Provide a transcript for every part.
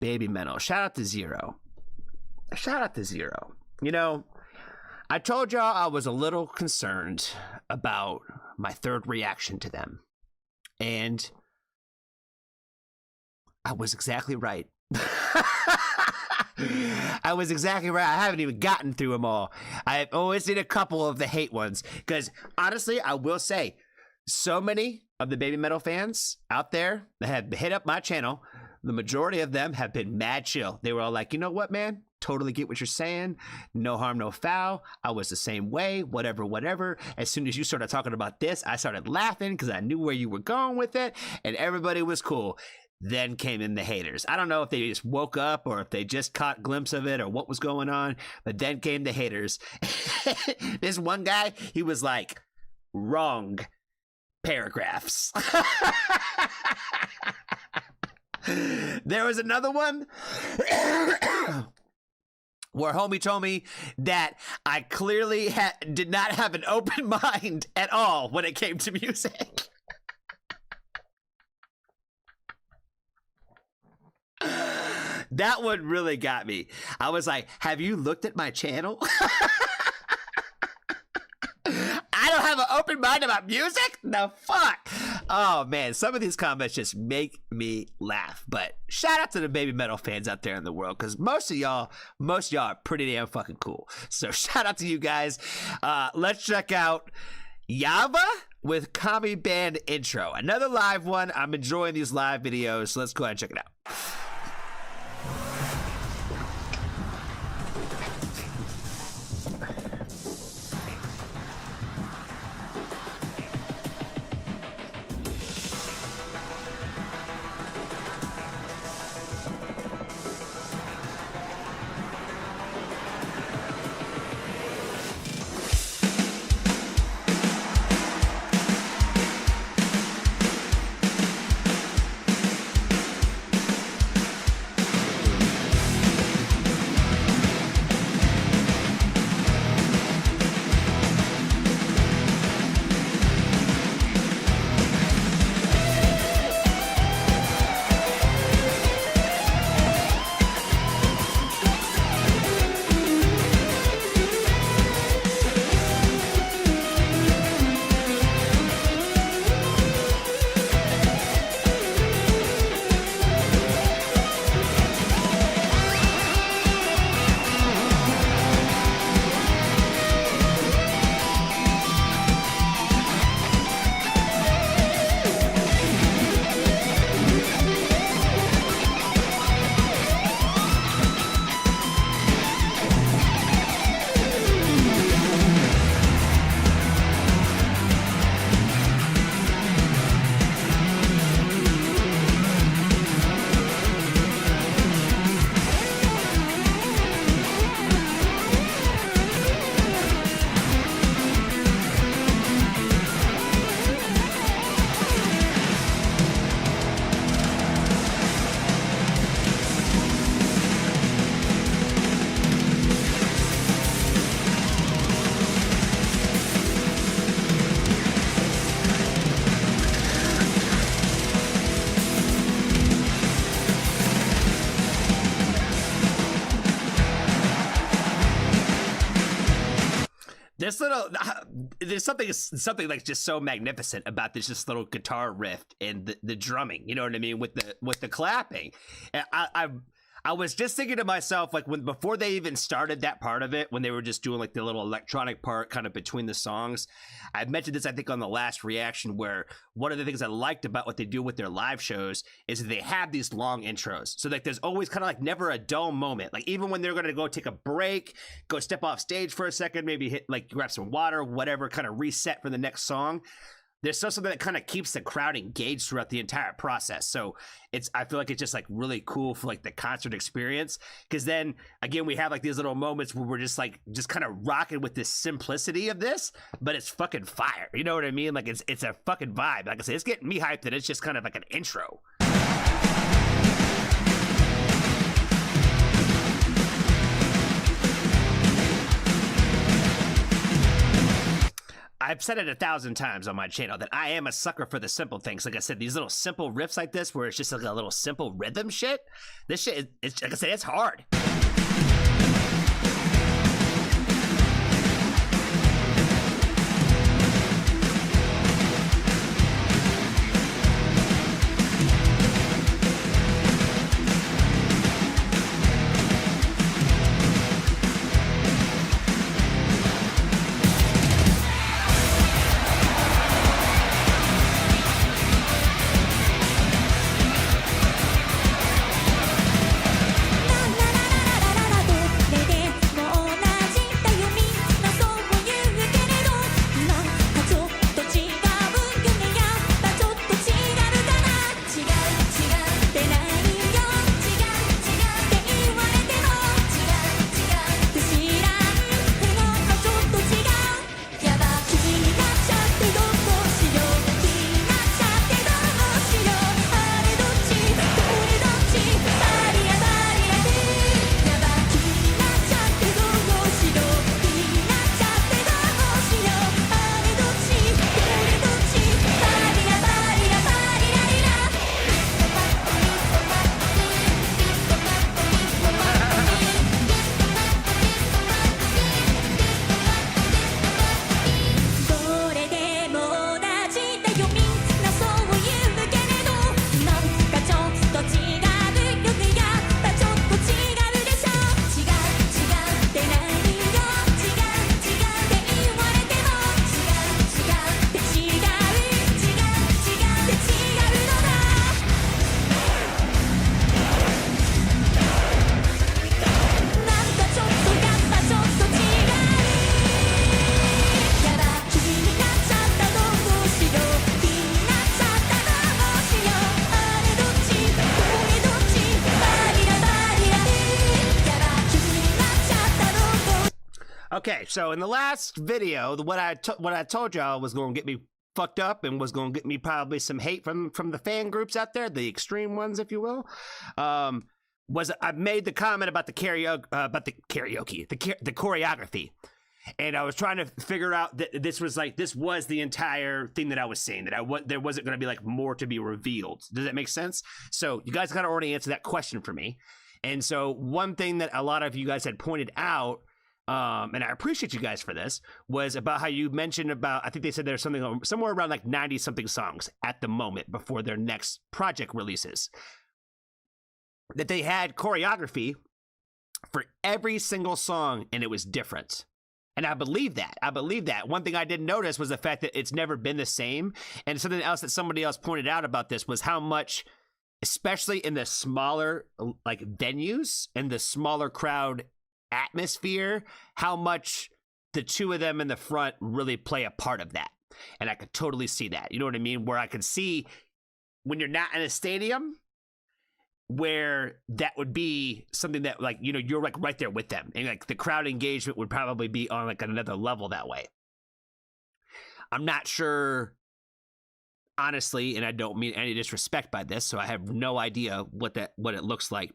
Baby Metal. Shout out to Zero. Shout out to Zero. You know, I told y'all I was a little concerned about my third reaction to them. And I was exactly right. I was exactly right. I haven't even gotten through them all. I've only seen a couple of the hate ones. Because honestly, I will say, so many of the Baby Metal fans out there that have hit up my channel, the majority of them have been mad chill. They were all like, you know what, man? Totally get what you're saying. No harm, no foul. I was the same way, whatever, whatever. As soon as you started talking about this, I started laughing because I knew where you were going with it, and everybody was cool. Then came in the haters. I don't know if they just woke up or if they just caught a glimpse of it or what was going on, but then came the haters. This one guy, he was like, wrong paragraphs. There was another one where homie told me that I clearly did not have an open mind at all when it came to music. That one really got me. I was like, have you looked at my channel? I don't have an open mind about music? The fuck? Oh man, some of these comments just make me laugh. But shout out to the Baby Metal fans out there in the world, because most of y'all are pretty damn fucking cool. So shout out to you guys. Let's check out YAVA with Kami Band intro. Another live one. I'm enjoying these live videos, so let's go ahead and check it out. This little, there's something like just so magnificent about this just little guitar riff and the drumming. You know what I mean, with the clapping. And I was just thinking to myself, like, before they even started that part of it, when they were just doing like the little electronic part kind of between the songs. I mentioned this, I think, on the last reaction, where one of the things I liked about what they do with their live shows is that they have these long intros. So like there's always kind of like never a dull moment. Like even when they're going to go take a break, go step off stage for a second, maybe hit, like, grab some water, whatever, kind of reset for the next song. There's still something that kind of keeps the crowd engaged throughout the entire process. So I feel like it's just like really cool for like the concert experience. Because then again, we have like these little moments where we're just kind of rocking with this simplicity of this, but it's fucking fire. You know what I mean? Like it's a fucking vibe. Like I said, it's getting me hyped that it's just kind of like an intro. I've said it 1,000 times on my channel that I am a sucker for the simple things. Like I said, these little simple riffs like this, where it's just like a little simple rhythm shit. This shit, it's like I said, it's hard. Okay, so in the last video, what I told y'all was going to get me fucked up and was going to get me probably some hate from the fan groups out there, the extreme ones, if you will, was I made the comment about the choreography. And I was trying to figure out that this was the entire thing that I was saying, that there wasn't going to be like more to be revealed. Does that make sense? So you guys kind of already answered that question for me. And so one thing that a lot of you guys had pointed out, and I appreciate you guys for this, was about how you mentioned about, I think they said there's something somewhere around like 90 something songs at the moment before their next project releases, that they had choreography for every single song and it was different. And I believe that. One thing I didn't notice was the fact that it's never been the same. And something else that somebody else pointed out about this was how much, especially in the smaller like venues and the smaller crowd atmosphere, how much the two of them in the front really play a part of that. And I could totally see that. You know what I mean? Where I could see when you're not in a stadium, where that would be something that, like, you know, you're like right there with them, and like the crowd engagement would probably be on like another level that way. I'm not sure, honestly, and I don't mean any disrespect by this, so I have no idea what it looks like.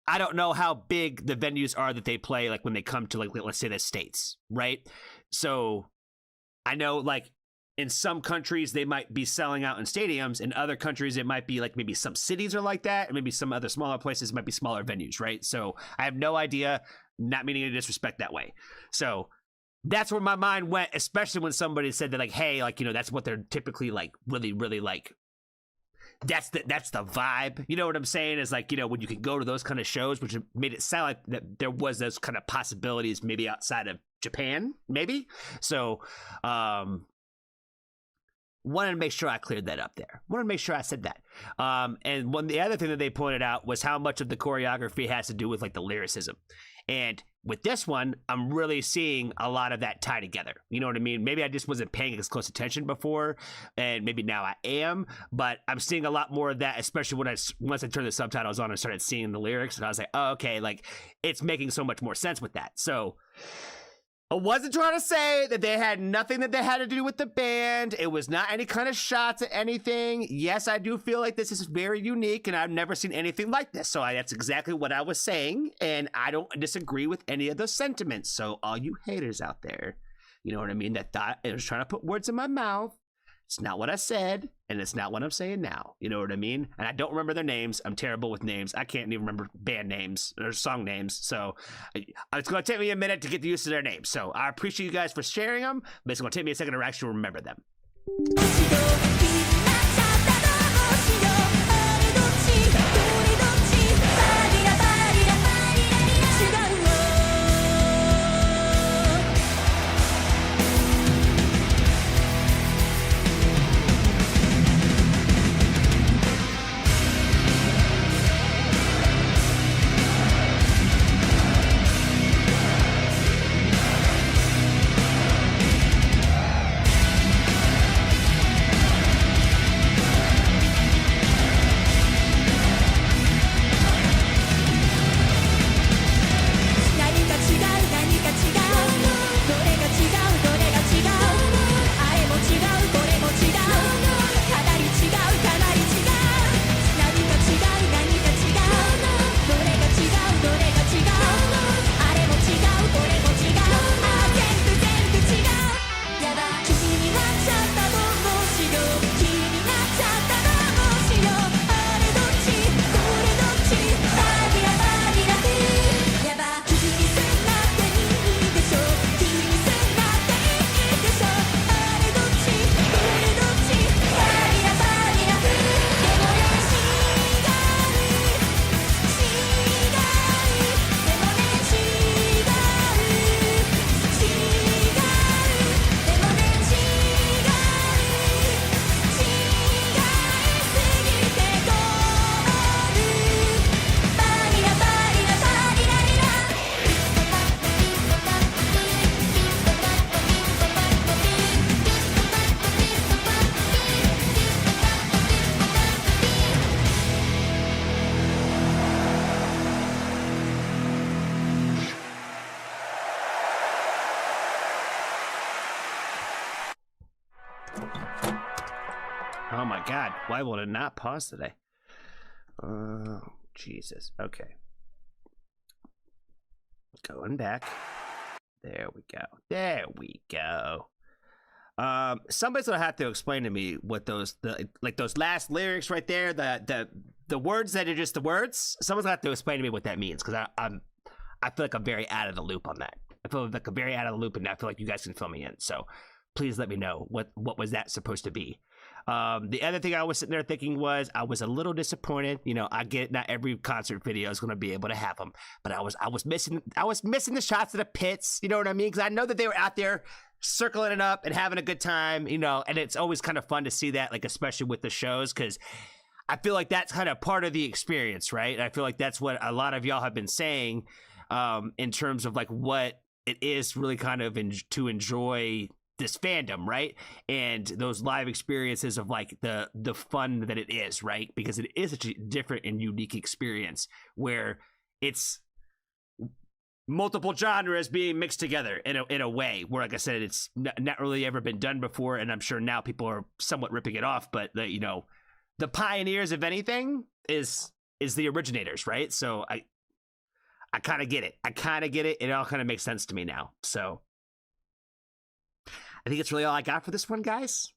I don't know how big the venues are that they play, like when they come to, like, let's say the States, right? So I know, like, in some countries they might be selling out in stadiums. In other countries it might be like maybe some cities are like that, and maybe some other smaller places might be smaller venues, right? So I have no idea, not meaning to disrespect that way. So that's where my mind went, especially when somebody said that, like, hey, like, you know, that's what they're typically like, really, really like. That's the vibe. You know what I'm saying? Is like, you know, when you can go to those kind of shows, which made it sound like that there was those kind of possibilities maybe outside of Japan, maybe. So, wanted to make sure I cleared that up there. Wanted to make sure I said that. And the other thing that they pointed out was how much of the choreography has to do with like the lyricism. And with this one, I'm really seeing a lot of that tie together. You know what I mean? Maybe I just wasn't paying as close attention before, and maybe now I am, but I'm seeing a lot more of that, especially once I turned the subtitles on and started seeing the lyrics, and I was like, oh, okay, like, it's making so much more sense with that. So I wasn't trying to say that they had nothing that they had to do with the band. It was not any kind of shots at anything. Yes, I do feel like this is very unique, and I've never seen anything like this. So that's exactly what I was saying, and I don't disagree with any of those sentiments. So all you haters out there, You know what I mean? That thought it was trying to put words in my mouth. It's not what I said, and it's not what I'm saying now. You know what I mean? And I don't remember their names. I'm terrible with names. I can't even remember band names or song names. So it's going to take me a minute to get used to their names. So I appreciate you guys for sharing them, but it's going to take me a second to actually remember them. Oh my God, why will it not pause today? Oh, Jesus. Okay. Going back. There we go. There we go. Somebody's gonna have to explain to me what those those last lyrics right there, the words that are just the words. Someone's gonna have to explain to me what that means, because I feel like I'm very out of the loop on that. I feel like I'm very out of the loop, and I feel like you guys can fill me in. So please let me know what was that supposed to be. The other thing I was sitting there thinking was I was a little disappointed. You know, I get it, not every concert video is going to be able to have them, but I was missing the shots of the pits. You know what I mean? Because I know that they were out there circling it up and having a good time. You know, and it's always kind of fun to see that, like especially with the shows, because I feel like that's kind of part of the experience, right? And I feel like that's what a lot of y'all have been saying in terms of like what it is really kind of to enjoy this fandom, right? And those live experiences of like the fun that it is, right? Because it is such a different and unique experience where it's multiple genres being mixed together in a way where, like I said, it's not really ever been done before, and I'm sure now people are somewhat ripping it off, but the pioneers of anything is the originators, right? So I kind of get it. It all kind of makes sense to me now. So I think it's really all I got for this one, guys.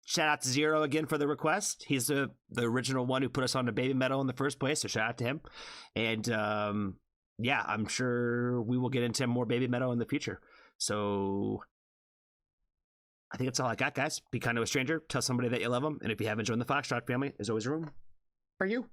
Shout out to Zero again for the request. He's the original one who put us on the Baby Metal in the first place, so shout out to him. And yeah, I'm sure we will get into more Baby Metal in the future. So I think that's all I got, guys. Be kind to a stranger. Tell somebody that you love them. And if you haven't joined the Foxtrot family, there's always room for you.